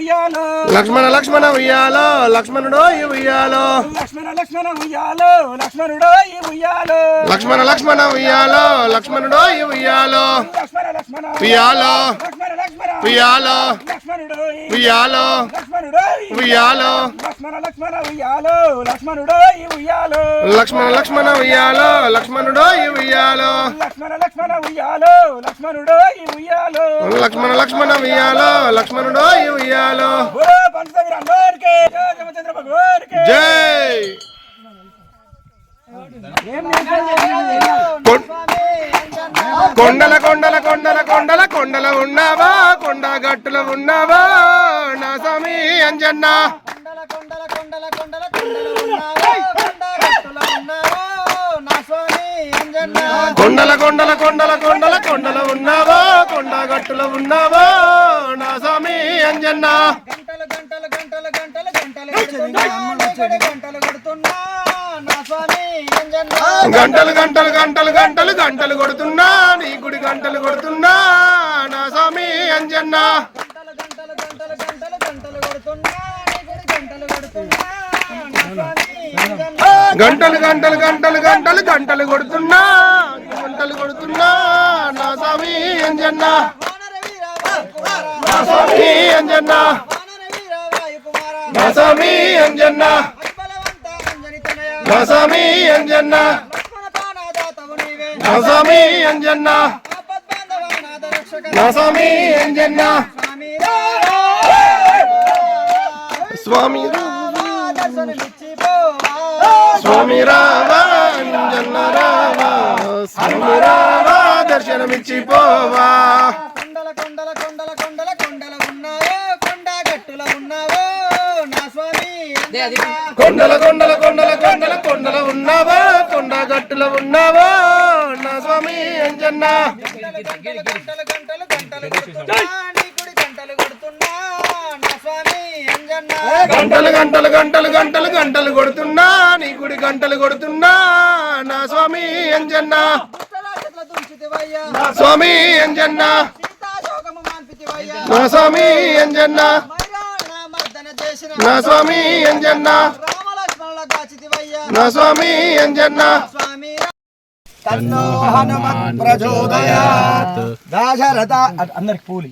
ఉయ్యాలో లక్ష్మణ లక్ష్మణ ఉయ్యాలో లక్ష్మణుడో ఉయ్యాలో లక్ష్మణ లక్ష్మణ ఉయ్యాలో లక్ష్మణుడో ఉయ్యాలో లక్ష్మణ లక్ష్మణ ఉయ్యాలో లక్ష్మణుడో ఉయ్యాలో లక్ష్మణ లక్ష్మణ ఉయ్యాలో లక్ష్మణ లక్ష్మణ ఉయ్యాలో లక్ష్మణుడో ఉయ్యాలో లక్ష్మణుడో ఉయ్యాలో లక్ష్మణ లక్ష్మణ ఉయ్యాలో లక్ష్మణుడో ఉయ్యాలో లక్ష్మణ లక్ష్మణ ఉయ్యాలో లక్ష్మణుడో ఉయ్యాలో లక్ష్మణ లక్ష్మణ ఉయ్యాలో లక్ష్మణుడో ఉయ్యాలో లక్ష్మణ లక్ష్మణ ఉయ్యాలో లక్ష్మణుడో ఉయ్యాలో పంచవీర అందరికీ జై రామచంద్ర భగవాన్కి జై కొండల కొండల కొండల కొండల కొండల ఉన్నావా కొండ గట్టుల ఉన్నావా నా స్వామి అంజన్న కొండల కొండల కొండల కొండల కొండల ఉన్నావా కొండ గట్టుల ఉన్నావా నా స్వామి అంజన్న గంటలు గంటలు గంటలు గంటలు గంటలు కొడుతున్నా నీ గుడి గంటలు కొడుతున్నా నా స్వామి అంజన్న గంటలు గంటలు గంటలు గంటలు గంటలు కొడుతున్నా గంటలు కొడుతున్నా నా స్వామి అంజన్న నా స్వామి అంజన్న నా స్వామి అంజన్న నా స్వామి అంజన్న నా స్వామి అంజన్న నా స్వామి అంజన్న స్వామి స్వామి రావా అంజన్న రావా స్వామి రావా దర్శనమిచ్చిపోవా కొండల కొండల కొండల కొండల కొండల ఉన్నావో కొండ గట్టుల ఉన్నావో నా స్వామి కొండల కొండల కొండల కొండల కొండల ఉన్నావా కొండ గట్టుల ఉన్నావా నా స్వామి అంజన్న గంటలు గంటలు గంటలు గంటలు గంటలు కొడుతున్నా నీ గుడి గంటలు కొడుతున్నా నా స్వామి అంజన్న నా స్వామి అంజన్న నా స్వామి అంజన్న నా స్వామి అంజన్న నా స్వామి అంజన్న తన్నో హనుమత్ ప్రచోదయాత్ దాశరథ అందరికి పూలి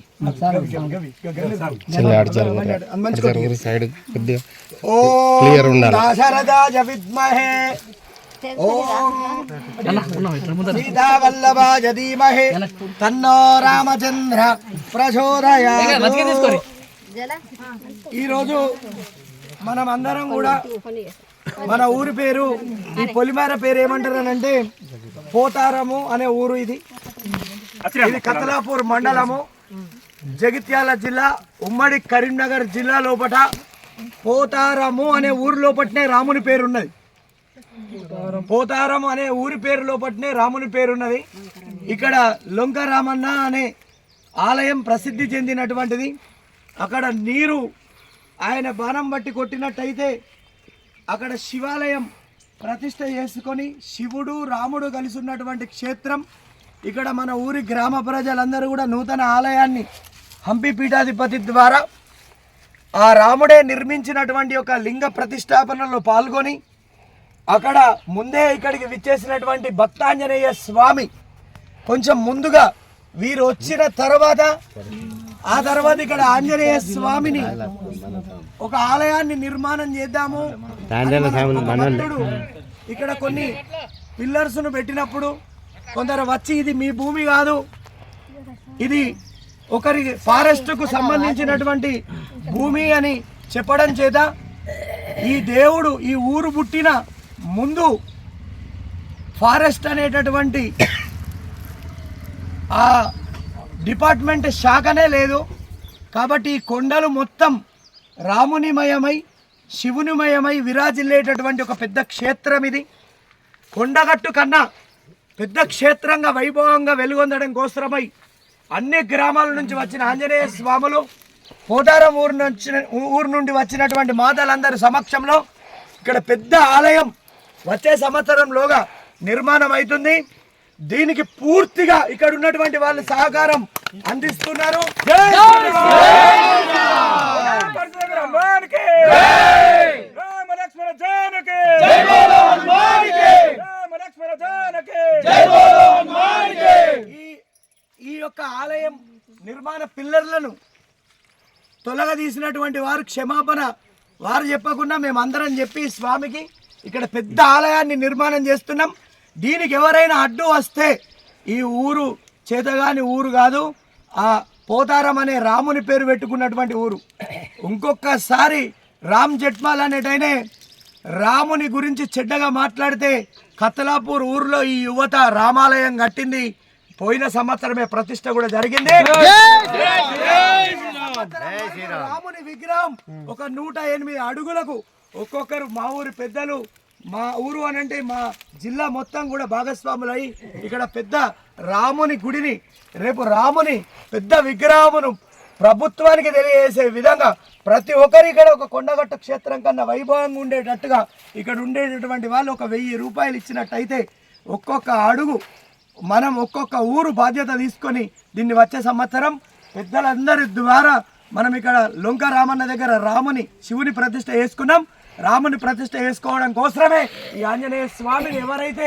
ఓం దాశరథాయ విద్మహే ఓం సీతావల్లభాయ ధీమహి తన్నో రామచంద్ర ప్రచోదయాత్. ఈరోజు మనం అందరం కూడా మన ఊరి పేరు ఈ పొలిమేర పేరు ఏమంటారనంటే పోతారము అనే ఊరు. ఇది కతలాపూర్ మండలము జగిత్యాల జిల్లా ఉమ్మడి కరీంనగర్ జిల్లా లోపట పోతారము అనే ఊరు లోపటనే రాముని పేరున్నది. పోతారము అనే ఊరి పేరు లోపటనే రాముని పేరున్నది. ఇక్కడ లొంక రామన్న అనే ఆలయం ప్రసిద్ధి చెందినటువంటిది. అక్కడ నీరు ఆయన బాణం బట్టి కొట్టినట్టయితే అక్కడ శివాలయం ప్రతిష్ట చేసుకొని శివుడు రాముడు కలిసి ఉన్నటువంటి క్షేత్రం. ఇక్కడ మన ఊరి గ్రామ ప్రజలందరూ కూడా నూతన ఆలయాన్ని హంపి పీఠాధిపతి ద్వారా ఆ రాముడే నిర్మించినటువంటి ఒక లింగ ప్రతిష్టాపనలో పాల్గొని అక్కడ ముందే ఇక్కడికి విచ్చేసినటువంటి భక్తాంజనేయ స్వామి కొంచెం ముందుగా వీరు వచ్చిన తర్వాత ఆ తర్వాత ఇక్కడ ఆంజనేయ స్వామిని ఒక ఆలయాన్ని నిర్మాణం చేద్దాము. ఇక్కడ కొన్ని పిల్లర్స్ ను పెట్టినప్పుడు కొందరు వచ్చి ఇది మీ భూమి కాదు, ఇది ఒకరి ఫారెస్ట్ కు సంబంధించినటువంటి భూమి అని చెప్పడం చేత ఈ దేవుడు ఈ ఊరు పుట్టిన ముందు ఫారెస్ట్ అనేటటువంటి ఆ డిపార్ట్మెంట్ శాఖనే లేదు. కాబట్టి ఈ కొండలు మొత్తం రామునిమయమై శివునిమయమై విరాజిల్లేటటువంటి ఒక పెద్ద క్షేత్రం ఇది. కొండగట్టు కన్నా పెద్ద క్షేత్రంగా వైభవంగా వెలుగొందడం కోసమై అన్ని గ్రామాల నుంచి వచ్చిన ఆంజనేయ స్వాములు పోటారం ఊరు నుండి వచ్చినటువంటి మాతలందరి సమక్షంలో ఇక్కడ పెద్ద ఆలయం వచ్చే సంవత్సరంలోగా నిర్మాణం అవుతుంది. దీనికి పూర్తిగా ఇక్కడ ఉన్నటువంటి వాళ్ళు సహకారం అందిస్తున్నారు. నిర్మాణ పిల్లర్లను తొలగదీసినటువంటి వారు క్షమాపణ వారు చెప్పకుండా మేమందరం చెప్పి స్వామికి ఇక్కడ పెద్ద ఆలయాన్ని నిర్మాణం చేస్తున్నాం. దీనికి ఎవరైనా అడ్డు వస్తే ఈ ఊరు చేతగాని ఊరు కాదు, ఆ పోతారం అనే రాముని పేరు పెట్టుకున్నటువంటి ఊరు. ఇంకొకసారి రామ్ జట్మాల్ అనేటైనే రాముని గురించి చెడ్డగా మాట్లాడితే కత్తలాపూర్ ఊరిలో ఈ యువత రామాలయం కట్టింది. పోయిన సంవత్సరమే ప్రతిష్ట కూడా జరిగింది. రాముని విగ్రహం ఒక 108 అడుగులకు ఒక్కొక్కరు మా ఊరి పెద్దలు, మా ఊరు అనంటే మా జిల్లా మొత్తం కూడా భాగస్వాములై ఇక్కడ పెద్ద రాముని గుడిని, రేపు రాముని పెద్ద విగ్రహమును ప్రభుత్వానికి తెలియజేసే విధంగా ప్రతి ఒక్కరి ఇక్కడ ఒక కొండగట్ట క్షేత్రం కన్నా వైభవంగా ఉండేటట్టుగా ఇక్కడ ఉండేటటువంటి వాళ్ళు ఒక 1000 రూపాయలు ఇచ్చినట్టయితే ఒక్కొక్క అడుగు మనం ఒక్కొక్క ఊరు బాధ్యత తీసుకొని దీన్ని వచ్చే సంవత్సరం పెద్దలందరి ద్వారా మనం ఇక్కడ లొంక రామన్న దగ్గర రాముని శివుని ప్రతిష్ట చేసుకున్నాం. రాముని ప్రతిష్ట చేసుకోవడం కోసమే ఈ ఆంజనేయ స్వామిని ఎవరైతే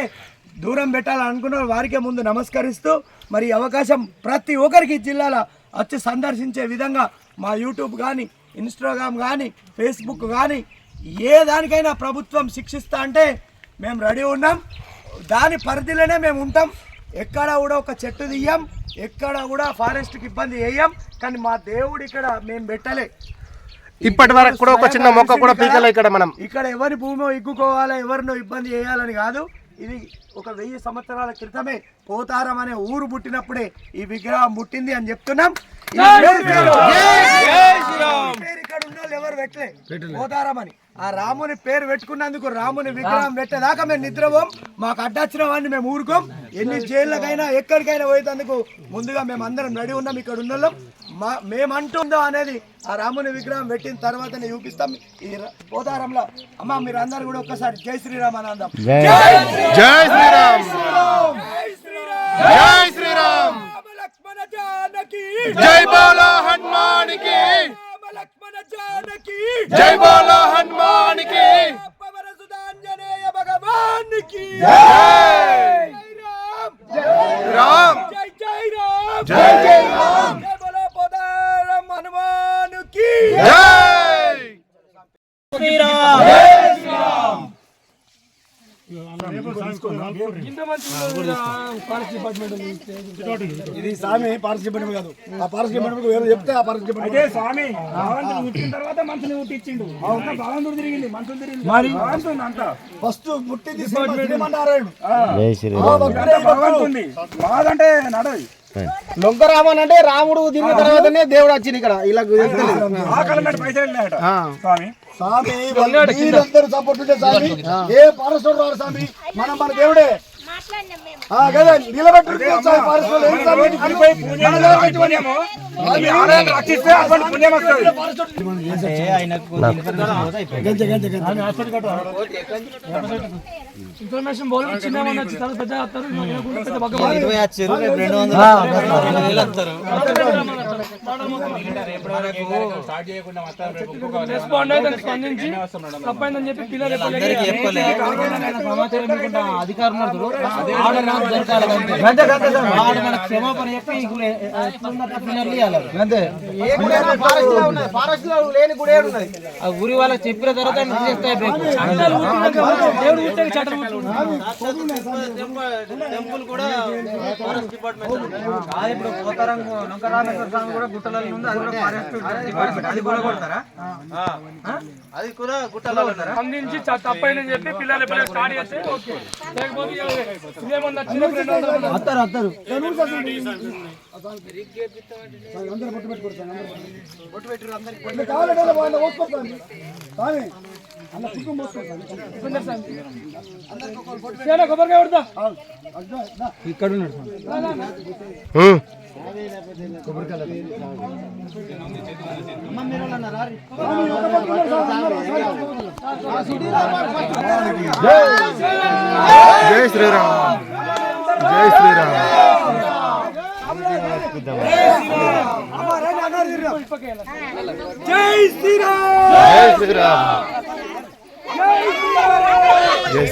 దూరం పెట్టాలనుకున్నారో వారికే ముందు నమస్కరిస్తూ మరి ఈ అవకాశం ప్రతి ఒక్కరికి జిల్లాలో వచ్చి సందర్శించే విధంగా మా యూట్యూబ్ కానీ, ఇన్స్టాగ్రామ్ కానీ, ఫేస్బుక్ కానీ ఏ దానికైనా ప్రభుత్వం శిక్షిస్తా అంటే మేము రెడీ ఉన్నాం. దాని పరిధిలోనే మేము ఉంటాం. ఎక్కడ కూడా ఒక చెట్టు తీయం, ఎక్కడ కూడా ఫారెస్ట్కి ఇబ్బంది వేయం. కానీ మా దేవుడు ఇక్కడ మేము పెట్టలే. ఇప్పటి వరకు కూడా ఒక చిన్న మొక్క కూడా పీకలే. ఇక్కడ ఎవరి భూమి ఇగ్గుకోవాలా, ఎవరినో ఇబ్బంది చేయాలని కాదు. ఇది ఒక 1000 సంవత్సరాల క్రితమే పోతారం అనే ఊరు పుట్టినప్పుడే ఈ విగ్రహం పుట్టింది అని చెప్తున్నాం. ఇక్కడ ఉన్న వాళ్ళు ఎవరు పెట్టలే పోతారం అని. ఆ రాముని పేరు పెట్టుకున్నందుకు రాముని విగ్రహం పెట్టేదాకా మేము నిద్రపోం. మాకు అడ్డొచ్చిన వాడిని మేము ఊరుకోం. ఎన్ని జైళ్ళకైనా ఎక్కడికైనా పోయేందుకు ముందుగా మేము అందరం రెడీ ఉన్నాం. ఇక్కడ ఉన్న మేమంటుందో అనేది ఆ రాముని విగ్రహం పెట్టిన తర్వాతనే చూపిస్తాం. ఈ పోతారంలో అమ్మ మీరు అందరు కూడా ఒక్కసారి జై శ్రీరామ్ అని అందాం. జై శ్రీరామ్, జై శ్రీరామ్, లక్ష్మణ జానకి జై బోలో హనుమానికి, లక్ష్మణ జానకి జై బోలో హనుమానికి, పవన సుధాంజనేయ భగవానికి జై రామ్, జై జై రామ్, జై జై రామ్, జై బోలో పోతారం హనుమానికి జై శ్రీరామ్. ఇది స్వామి ఫారెస్ట్ డిపార్ట్మెంట్ కాదు. ఆ ఫారెస్ట్ డిపార్ట్మెంట్ వేరే చెప్తే ఆ ఫారెస్ట్ డిపార్ట్మెంట్ అదే స్వామి భగవంతుడు పుట్టిన తర్వాత మనుషుని పుట్టించిండు. భగవంతుడు తిరిగింది, మనుషులు తిరిగింది. మరి భగవంతుడు అంతా ఫస్ట్ పుట్టింది శ్రీమన్నారాయణుడు. భగవంతుంది బాధంటే నడవి. లొంకరామన్ అంటే రాముడు తిరిగిన తర్వాతనే దేవుడు వచ్చింది ఇక్కడ. ఇలా స్వామి మీరందరూ సపోర్ట్ ఉంటే స్వామి ఏ ఫారెస్ట్ రాడు స్వామి. మన దేవుడే కదా నిలబెట్టు. ఇన్ఫర్మేషన్ స్పందించి తప్పైందని చెప్పి పిల్లలు క్షమాపణ చెప్పి ఊరి వాళ్ళకి చెప్పిన తర్వాత టెంపుల్ కూడా ఫారెస్ట్ డిపార్ట్మెంట్ ఇప్పుడు పోతారం నొంకరామేశ్వర స్వామి కూడా గుట్టలలో ఉంది. అది కూడా ఫారెస్ట్ డిపార్ట్మెంట్. అది కూడా కొడతారా? అది కూడా గుట్టలలో ఉంటారా? స్పందించి తప్పైందని చెప్పి పిల్లలు ఎప్పుడైనా స్టార్ట్ చేస్తే ఓకే, లేకపోతే ఇదేమన్నా అత్తారు కొబ్బరికాయ కొడతా ఇక్కడ ఉన్నాడు. జై శ్రీరామ్, జై శ్రీరామ్, జై శ్రీరామ్, జై శ్రీరామ్, జై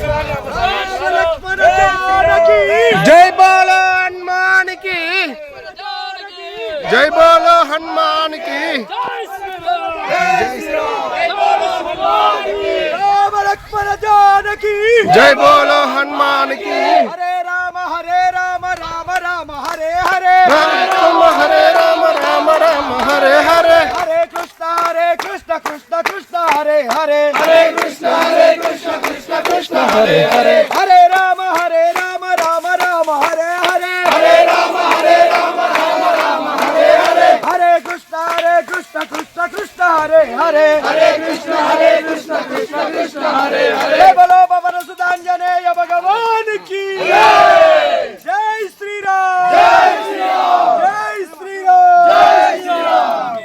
జై బోలో హనుమానికి, జై జై బోలో హనుమాన్ కి రామ లక్ష్మణ జానకి జై బోలో హనుమాన్ కి హరే రామ రామ రామ హరే హరే రామ హరే రామ రామ రామ హరే హరే హరే కృష్ణ కృష్ణ కృష్ణ హరే హరే హరే కృష్ణ కృష్ణ కృష్ణ హరే హరే హరే రామ రామ రామ హరే హరే హరే రామ రామ రామ హరే హరే హరే కృష్ణ కృష్ణ కృష్ణ హరే హరే హరే కృష్ణ కృష్ణ కృష్ణ హరే హరే జై బలో పవన సుతాంజనేయ భగవాన్ కి జై శ్రీరామ్ జై శ్రీరామ్ జై శ్రీరామ్ జై శ్రీరామ్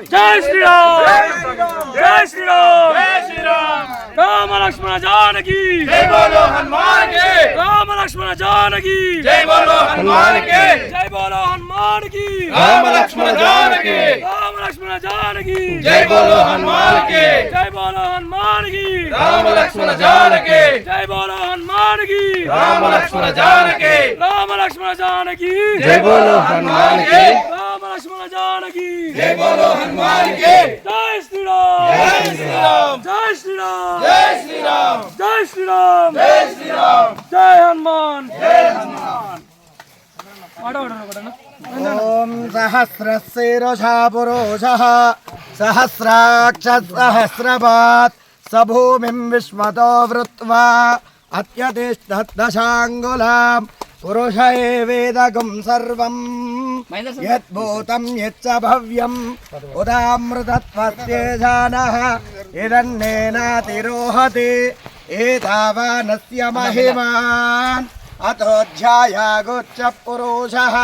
జై శ్రీరామ్ జై శ్రీరామ్ జై శ్రీరామ్ రామ లక్ష్మణ జానకి జై బోలో హనుమాన్ కి రామ లక్ష్మణ జానకి జై బోలో హనుమాన్ కి జై బోలో హనుమాన్ కి రామ లక్ష్మణ జానకి రామ లక్ష్మణ జానకి జై బోలో హనుమాన్ కి జై బోలో హనుమాన్ కి రామ లక్ష్మణ జానకి జై బోలో హనుమాన్ కి రామ లక్ష్మణ జానకి రామ లక్ష్మణ జానకి జై బోలో హనుమాన్ కి రామ లక్ష్మణ జానకి జై బోలో హనుమాన్ కి జై శ్రీరామ్ జై శ్రీరామ్ జై శ్రీరామ్ జై శ్రీరామ్ జై శ్రీరామ్ జై శ్రీరామ్ జై హనుమాన్ ఓం సహస్రశీర్షా పురుషః సహస్రాక్ష సహస్రపాత్ సభూమిం విశ్వతో వృత్వా అత్యతిష్టదశాంగులాం పురుష ఏవేదగం సర్వం యద్భూతం యచ్చ భవ్యం ఉదామృతత్వస్యేజానః ఇదన్నేనాతిరోహతి ఏతావానస్య మహిమాన్ అతోధ్యాయాగుచ్చ పురుషః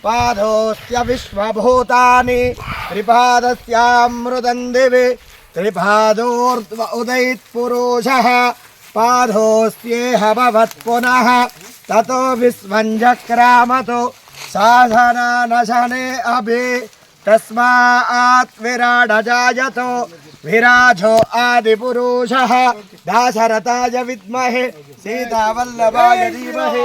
పాదోస్య విశ్వభూతాని త్రిపాదస్యామృతం దివి త్రిపాదోర్ధ్వ ఉదయిత్ పురుషః పాదోస్యేహ భవత్ పునః తతో విశ్వం జక్రామతో సాధనానశనే అభి తస్మాత్ విరాడజాయతో విరాజో ఆదిపురుషః దాశరథాయ విద్మహే సీతావల్లభాయ ధీమహి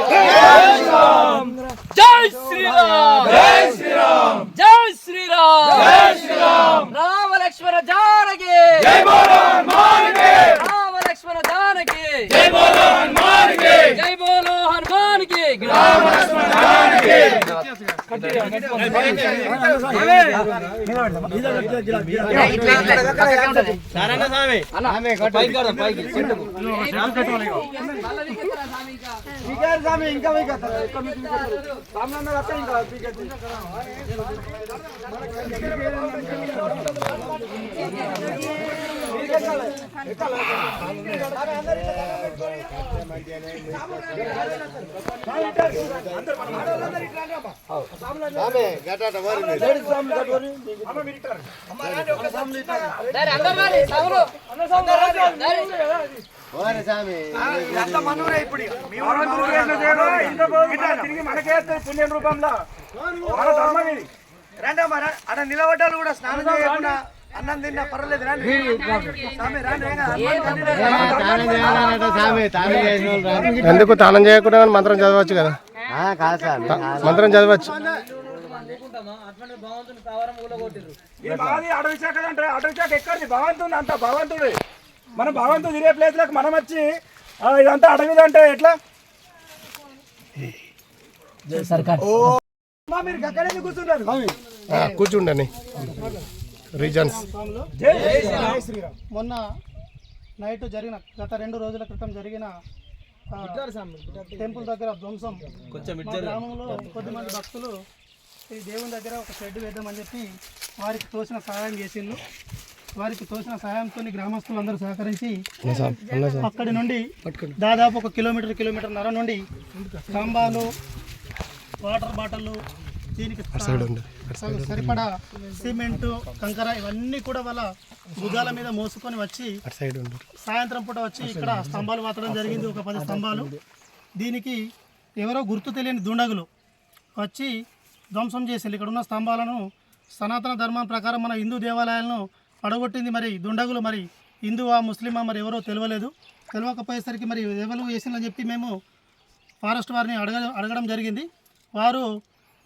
జై శ్రీరామ్ జై శ్రీరామ్ జై శ్రీరామ్ జై శ్రీరామ్ రామ లక్ష్మణ జానకి జై బోలో హనుమాన్ కి రామ లక్ష్మణ జానకి జై బోలో హనుమాన్ కి జై బోలో హనుమాన్ కి రామ లక్ష్మణ జానకి తిరిగి మనకే పుణ్యం రూపంలో మన ధర్మం ఇది రండి అమ్మ అక్కడ నిలబడ్డాలు కూడా స్నానం చేయకుండా అన్నం తిన్నా పర్వాలేదు రండి స్వామి రండి ఎందుకు తానం చేయకుండా మంత్రం చదవచ్చు కదా మంత్రం చదవచ్చు మాది అడవి శాఖ అంటే అడవి శాఖ ఎక్కడిది భగవంతుడు అంత భగవంతుడు మనం భగవంతుడు తిరిగే ప్లేస్ లకు మనం వచ్చి ఇదంతా అడవిది అంటే ఎట్లా మీరు అక్కడే కూర్చున్నారు కూర్చుండని రీజన్స్ మొన్న నైట్ జరిగిన గత 2 రోజుల క్రితం జరిగిన టెంపుల్ దగ్గర ధ్వంసం మా గ్రామంలో కొద్దిమంది భక్తులు ఈ దేవుని దగ్గర ఒక షెడ్ వేద్దామని చెప్పి వారికి తోచిన సహాయం చేసిండ్రు. వారికి తోచిన సహాయంతో గ్రామస్తులు అందరూ సహకరించి అక్కడి నుండి దాదాపు 1 కిలోమీటర్న్నర నుండి స్తంభాలు, వాటర్ బాటిళ్ళు, దీనికి సరిపడా సిమెంటు, కంకర ఇవన్నీ కూడా వాళ్ళ భుజాల మీద మోసుకొని వచ్చి సాయంత్రం పూట వచ్చి ఇక్కడ స్తంభాలు పాతడం జరిగింది. ఒక 10 స్తంభాలు. దీనికి ఎవరో గుర్తు తెలియని దుండగులు వచ్చి ధ్వంసం చేసింది. ఇక్కడ ఉన్న స్తంభాలను సనాతన ధర్మం ప్రకారం మన హిందూ దేవాలయాలను పడగొట్టింది మరి దుండగులు. మరి హిందువా ముస్లిమా మరి ఎవరో తెలియకపోయేసరికి మరి ఎవరు చేసిందని చెప్పి మేము ఫారెస్ట్ వారిని అడగడం జరిగింది. వారు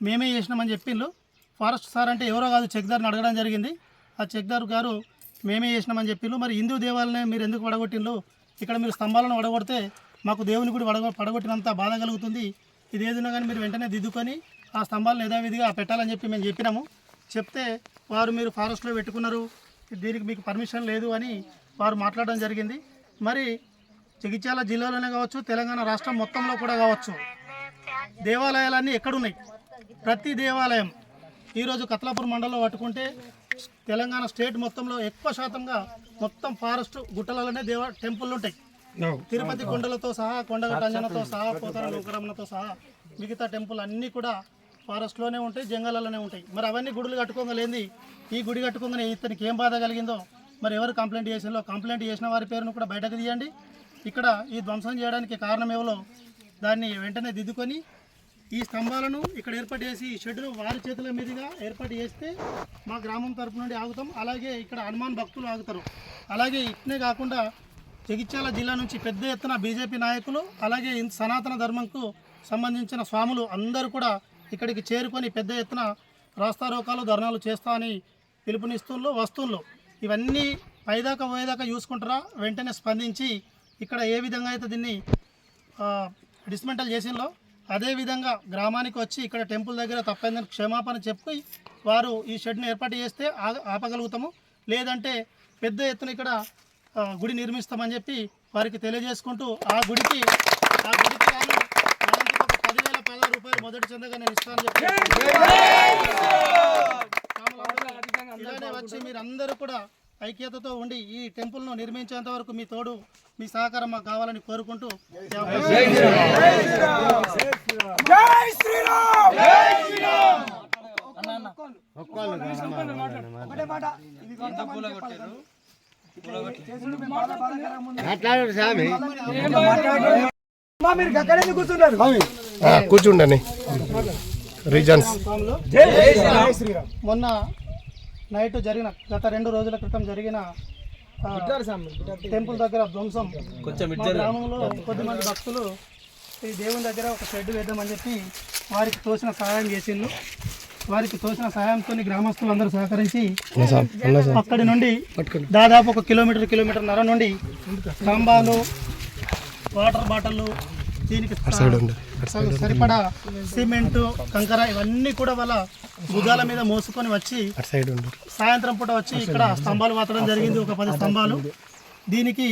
మేమే చేసినామని చెప్పిండ్రు. ఫారెస్ట్ సార్ అంటే ఎవరో కాదు, చెక్దార్ని అడగడం జరిగింది. ఆ చెక్దార్ గారు మేమే చేసినామని చెప్పిండ్రు. మరి హిందూ దేవాలయాన్ని మీరు ఎందుకు పడగొట్టిండ్రు? ఇక్కడ మీరు స్తంభాలను పడగొడితే మాకు దేవుని కూడా పడగొట్టినంత బాధ కలుగుతుంది. ఇది ఏదైనా కానీ మీరు వెంటనే దిద్దుకొని ఆ స్తంభాలను యథావిధిగా పెట్టాలని చెప్పి మేము చెప్పినాము. చెప్తే వారు మీరు ఫారెస్ట్లో పెట్టుకున్నారు, దీనికి మీకు పర్మిషన్ లేదు అని వారు మాట్లాడడం జరిగింది. మరి జగిత్యాల జిల్లాలోనే కావచ్చు, తెలంగాణ రాష్ట్రం మొత్తంలో కూడా కావచ్చు, దేవాలయాలన్నీ ఎక్కడున్నాయి? ప్రతి దేవాలయం ఈరోజు కత్లాపూర్ మండలంలో పట్టుకుంటే తెలంగాణ స్టేట్ మొత్తంలో ఎక్కువ శాతంగా మొత్తం ఫారెస్ట్ గుట్టలలోనే టెంపుల్లు ఉంటాయి. తిరుపతి కొండలతో సహా, కొండగట్ట అంజనతో సహా, పోతార లోకరమణతో సహా మిగతా టెంపుల్ అన్నీ కూడా ఫారెస్ట్లోనే ఉంటాయి, జంగలాల్లోనే ఉంటాయి. మరి అవన్నీ గుడులు కట్టుకోగలేంది, ఈ గుడి కట్టుకోగానే ఇతనికి ఏం బాధ కలిగిందో మరి ఎవరు కంప్లైంట్ చేసిందో కంప్లైంట్ చేసిన వారి పేరును కూడా బయటకు తీయండి. ఇక్కడ ఈ ధ్వంసం చేయడానికి కారణం ఏవో దాన్ని వెంటనే దిద్దుకొని ఈ స్తంభాలను ఇక్కడ ఏర్పాటు చేసి ఈ షెడ్ను వారి చేతుల మీదుగా ఏర్పాటు చేస్తే మా గ్రామం తరపు నుండి ఆగుతాం. అలాగే ఇక్కడ హనుమాన్ భక్తులు ఆగుతారు. అలాగే ఇట్నే కాకుండా జగిత్యాల జిల్లా నుంచి పెద్ద ఎత్తున బీజేపీ నాయకులు, అలాగే సనాతన ధర్మంకు సంబంధించిన స్వాములు అందరూ కూడా ఇక్కడికి చేరుకొని పెద్ద ఎత్తున రాస్తారోకాలు, ధర్నాలు చేస్తామని పిలుపునిస్తుల్లో వస్తువుల్లో ఇవన్నీ పైదాకా పోయేదాకా చూసుకుంటారా, వెంటనే స్పందించి ఇక్కడ ఏ విధంగా అయితే దీన్ని డిస్మెంటల్ చేసిందో అదేవిధంగా గ్రామానికి వచ్చి ఇక్కడ టెంపుల్ దగ్గర తప్పైందని క్షమాపణ చెప్పి వారు ఈ షెడ్ను ఏర్పాటు చేస్తే ఆపగలుగుతాము. లేదంటే పెద్ద ఎత్తున ఇక్కడ గుడి నిర్మిస్తామని చెప్పి వారికి తెలియజేసుకుంటూ ఆ గుడికి వాళ్ళు 10,000 రూపాయలు మొదటి చందగా నేను ఇస్తానని చెప్పి ఇలానే వచ్చి మీరందరూ కూడా ఐక్యతతో ఉండి ఈ టెంపుల్ను నిర్మించేంత వరకు మీ తోడు, మీ సహకారం మాకు కావాలని కోరుకుంటూ కూర్చుండని రీజన్స్ మొన్న నైట్ జరిగిన గత 2 రోజుల క్రితం జరిగిన టెంపుల్ దగ్గర ధ్వంసం మా గ్రామంలో కొద్దిమంది భక్తులు ఈ దేవుని దగ్గర ఒక షెడ్ వేద్దామని చెప్పి వారికి తోచిన సహాయం చేసిండ్రు. వారికి తోచిన సహాయంతో గ్రామస్తులు అందరూ సహకరించి అక్కడి నుండి దాదాపు 1 కిలోమీటర్న్నర నుండి స్తంభాలు, వాటర్ బాటిళ్ళు, దీనికి సరిపడా సిమెంటు, కంకర ఇవన్నీ కూడా వాళ్ళ భుజాల మీద మోసుకొని వచ్చి సాయంత్రం పూట వచ్చి ఇక్కడ స్తంభాలు వాతడం జరిగింది. ఒక 10 స్తంభాలు. దీనికి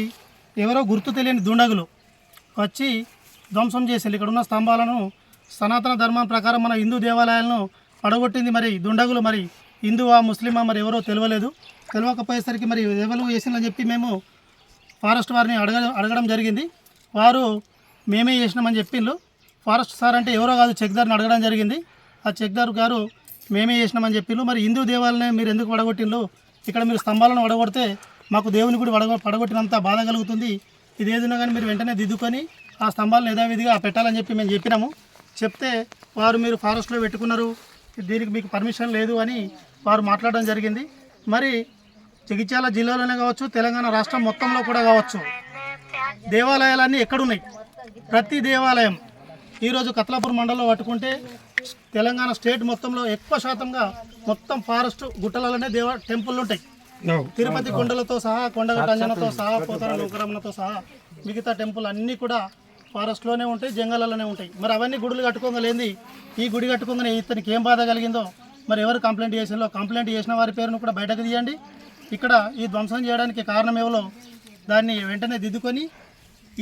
ఎవరో గుర్తు తెలియని దుండగులు వచ్చి ధ్వంసం చేసింది. ఇక్కడ ఉన్న స్తంభాలను సనాతన ధర్మం ప్రకారం మన హిందూ దేవాలయాలను పడగొట్టింది మరి దుండగులు. మరి హిందువా ముస్లిమా మరి ఎవరో తెలియకపోయేసరికి మరి ఎవరు చేసిందని చెప్పి మేము ఫారెస్ట్ వారిని అడగడం జరిగింది. వారు మేమే చేసినామని చెప్పిండ్రు. ఫారెస్ట్ సార్ అంటే ఎవరో కాదు, చెక్దార్ని అడగడం జరిగింది. ఆ చెక్దార్ గారు మేమే చేసినామని చెప్పిండ్రు. మరి హిందూ దేవాలయాన్ని మీరు ఎందుకు పడగొట్టిండ్రు? ఇక్కడ మీరు స్తంభాలను పడగొడితే మాకు దేవుని కూడా పడగొట్టినంత బాధ కలుగుతుంది. ఇది ఏదైనా కానీ మీరు వెంటనే దిద్దుకొని ఆ స్తంభాలను యథావిధిగా పెట్టాలని చెప్పి మేము చెప్పినాము. చెప్తే వారు మీరు ఫారెస్ట్లో పెట్టుకున్నారు, దీనికి మీకు పర్మిషన్ లేదు అని వారు మాట్లాడడం జరిగింది. మరి జగిత్యాల జిల్లాలోనే కావచ్చు, తెలంగాణ రాష్ట్రం మొత్తంలో కూడా కావచ్చు, దేవాలయాలన్నీ ఎక్కడున్నాయి? ప్రతి దేవాలయం ఈరోజు కత్లాపూర్ మండలంలో పట్టుకుంటే తెలంగాణ స్టేట్ మొత్తంలో ఎక్కువ శాతంగా మొత్తం ఫారెస్ట్ గుట్టలలోనే టెంపుల్లు ఉంటాయి. తిరుపతి కొండలతో సహా, కొండగట్ట అంజనతో సహా, పోతార లోకరమణతో సహా మిగతా టెంపుల్ అన్నీ కూడా ఫారెస్ట్లోనే ఉంటాయి, జంగలాల్లోనే ఉంటాయి. మరి అవన్నీ గుడులు కట్టుకోగలేంది, ఈ గుడి కట్టుకోగానే ఇతనికి ఏం బాధ కలిగిందో మరి ఎవరు కంప్లైంట్ చేసిందో కంప్లైంట్ చేసిన వారి పేరును కూడా బయటకు తీయండి. ఇక్కడ ఈ ధ్వంసం చేయడానికి కారణం ఏవో దాన్ని వెంటనే దిద్దుకొని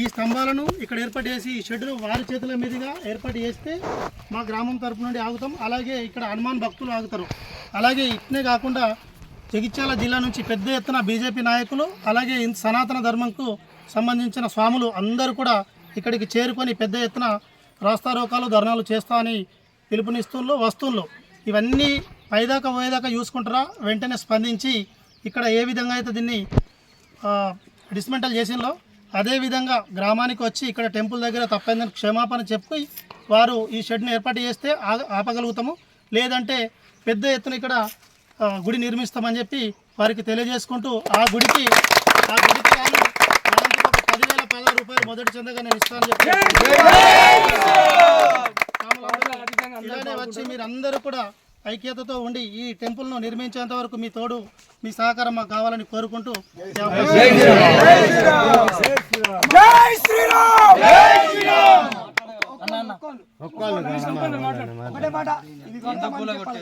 ఈ స్తంభాలను ఇక్కడ ఏర్పాటు చేసి ఈ షెడ్ను వారి చేతుల మీదుగా ఏర్పాటు చేస్తే మా గ్రామం తరపు నుండి ఆగుతాం. అలాగే ఇక్కడ హనుమాన్ భక్తులు ఆగుతారు. అలాగే ఇట్నే కాకుండా జగిత్యాల జిల్లా నుంచి పెద్ద ఎత్తున బీజేపీ నాయకులు, అలాగే సనాతన ధర్మంకు సంబంధించిన స్వాములు అందరూ కూడా ఇక్కడికి చేరుకొని పెద్ద ఎత్తున రాస్తారోకాలు, ధర్నాలు చేస్తామని పిలుపునిస్తుల్లో వస్తువుల్లో ఇవన్నీ పైదాకా పోయేదాకా చూసుకుంటారా, వెంటనే స్పందించి ఇక్కడ ఏ విధంగా అయితే దీన్ని డిస్మెంటల్ చేసిందో అదేవిధంగా గ్రామానికి వచ్చి ఇక్కడ టెంపుల్ దగ్గర తప్పైందని క్షమాపణ చెప్పి వారు ఈ షెడ్ను ఏర్పాటు చేస్తే ఆపగలుగుతాము. లేదంటే పెద్ద ఎత్తున ఇక్కడ గుడి నిర్మిస్తామని చెప్పి వారికి తెలియజేసుకుంటూ ఆ గుడికి వాళ్ళు ఒక 10,000 రూపాయలు మొదటి చందగా నేను ఇస్తానని చెప్పి ఇలానే వచ్చి మీరందరూ కూడా ఐక్యతతో ఉండి ఈ టెంపుల్ను నిర్మించేంత వరకు మీ తోడు మీ సహకారం మాకు కావాలని కోరుకుంటూ ఒకటే మాట, ఇది కొంతమంది చెప్పాలి.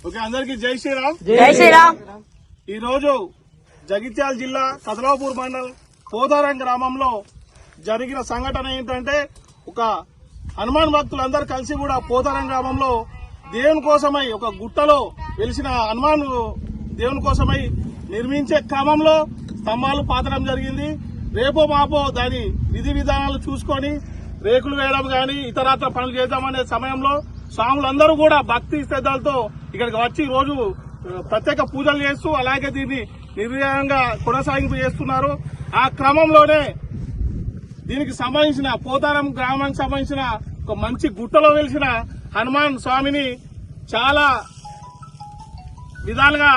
ఓకే, అందరికి జై శ్రీరామ్. జై శ్రీరామ్. ఈ రోజు జగిత్యాల జిల్లా కదలాపూర్ మండల్ పోతారం గ్రామంలో జరిగిన సంఘటన ఏంటంటే, ఒక హనుమాన్ భక్తులందరూ కలిసి కూడా పోతారం గ్రామంలో దేవుని కోసమై ఒక గుట్టలో వెలిసిన హనుమాన్ దేవుని కోసమై నిర్మించే క్రమంలో స్తంభాలు పాతడం జరిగింది. రేపో మాపో దాని విధి విధానాలు చూసుకొని రేకులు వేయడం గాని ఇతరత్ర పనులు చేద్దామనే సమయంలో స్వాములందరూ కూడా భక్తి శ్రద్ధలతో ఇక్కడికి వచ్చి రోజు ప్రత్యేక పూజలు చేస్తూ అలాగే దీన్ని నిర్విఘ్నంగా కొనసాగింపు చేస్తున్నారు. ఆ క్రమంలోనే దీనికి సంబంధించిన పోతారం గ్రామానికి సంబంధించిన ఒక మంచి గుట్టలో వెలిసిన హనుమాన్ స్వామిని చాలా విధాలుగా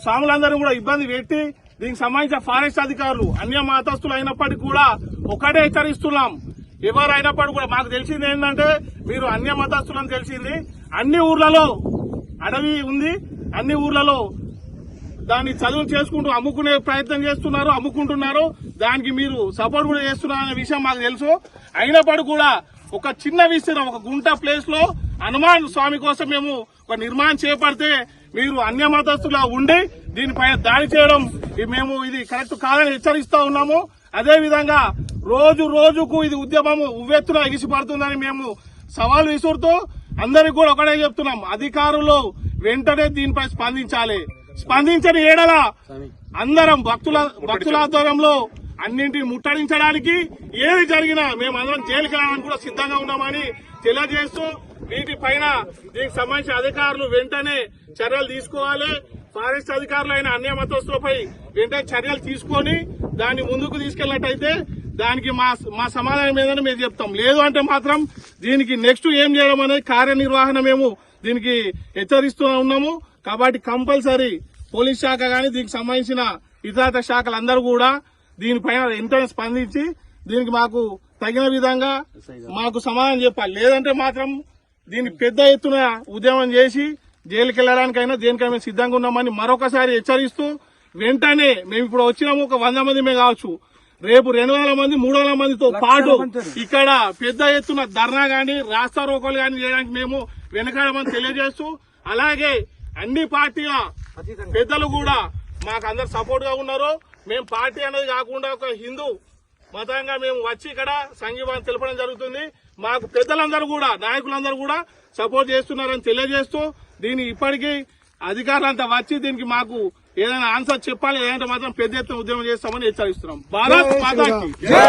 స్వాములందరూ కూడా ఇబ్బంది పెట్టి దీనికి సంబంధించిన ఫారెస్ట్ అధికారులు అన్య మతస్థులు అయినప్పటికీ కూడా ఒకటే హెచ్చరిస్తున్నాం. ఎవరైనప్పటికీ కూడా మాకు తెలిసింది ఏంటంటే, మీరు అన్య మతస్థులని తెలిసింది. అన్ని ఊర్లలో అడవి ఉంది, అన్ని ఊర్లలో దాన్ని చదువు చేసుకుంటూ అమ్ముకునే ప్రయత్నం చేస్తున్నారు, అమ్ముకుంటున్నారు. దానికి మీరు సపోర్ట్ కూడా చేస్తున్నారు అనే విషయం మాకు తెలుసు. అయినప్పటికీ కూడా ఒక చిన్న విషయం, ఒక గుంట ప్లేస్ లో హనుమాన్ స్వామి కోసం మేము ఒక నిర్మాణం చేపడితే మీరు అన్య మతస్థులా ఉండి దీనిపై దాడి చేయడం మేము ఇది కరెక్ట్ కాదని హెచ్చరిస్తా ఉన్నాము. అదేవిధంగా రోజు రోజుకు ఇది ఉద్యమం ఉవ్వెత్తున ఎగిసిపడుతుందని మేము సవాల్ విసురుతూ అందరికి కూడా ఒకటే చెప్తున్నాం, అధికారులు వెంటనే దీనిపై స్పందించాలి. స్పందించని ఏడల అందరం భక్తుల ఆధ్వర్యంలో అన్నింటిని ముట్టడించడానికి ఏది జరిగినా మేము అందరం జైలుకి వెళ్ళడానికి కూడా సిద్ధంగా ఉన్నామని తెలియజేస్తూ, వీటిపైన దీనికి సంబంధించిన అధికారులు వెంటనే చర్యలు తీసుకోవాలి. ఫారెస్ట్ అధికారులైన అన్య మతస్థులపై వెంటనే చర్యలు తీసుకొని దాన్ని ముందుకు తీసుకెళ్లినట్టయితే దానికి మా సమాధానం ఏదని మేము చెప్తాం. లేదు అంటే మాత్రం దీనికి నెక్స్ట్ ఏం చేయడం అనేది కార్యనిర్వహణ మేము దీనికి హెచ్చరిస్తూ ఉన్నాము. కాబట్టి కంపల్సరీ పోలీస్ శాఖ గాని దీనికి సంబంధించిన ఇతర శాఖలందరూ కూడా దీనిపైన వెంటనే స్పందించి దీనికి మాకు తగిన విధంగా మాకు సమాధానం చెప్పాలి. లేదంటే మాత్రం దీన్ని పెద్ద ఎత్తున ఉద్యమం చేసి జైలుకి వెళ్లడానికైనా దేనికైనా సిద్ధంగా ఉన్నామని మరొకసారి హెచ్చరిస్తూ, వెంటనే మేము ఇప్పుడు వచ్చినాము ఒక 100 మంది మేము కావచ్చు, రేపు 200 మంది 300 మందితో పాటు ఇక్కడ పెద్ద ఎత్తున ధర్నా గాని రాస్తా రోకోలు గాని చేయడానికి మేము వెనకాడమని తెలియజేస్తూ, అలాగే అన్ని పార్టీల పెద్దలు కూడా మాకు అందరు సపోర్ట్ గా ఉన్నారు. మేము పార్టీ అనేది కాకుండా ఒక హిందూ మతంగా మేము వచ్చి ఇక్కడ సంఘీభావం తెలపడం జరుగుతుంది. మాకు పెద్దలందరూ కూడా నాయకులందరూ కూడా సపోర్ట్ చేస్తున్నారని తెలియజేస్తూ, దీన్ని ఇప్పటికీ అధికారులంతా వచ్చి దీనికి మాకు ఏదైనా ఆన్సర్ చెప్పాలి, లేదంటే మాత్రం పెద్ద ఎత్తున ఉద్యమం చేస్తామని హెచ్చరిస్తున్నాం. భారత్ మాతాకి జై.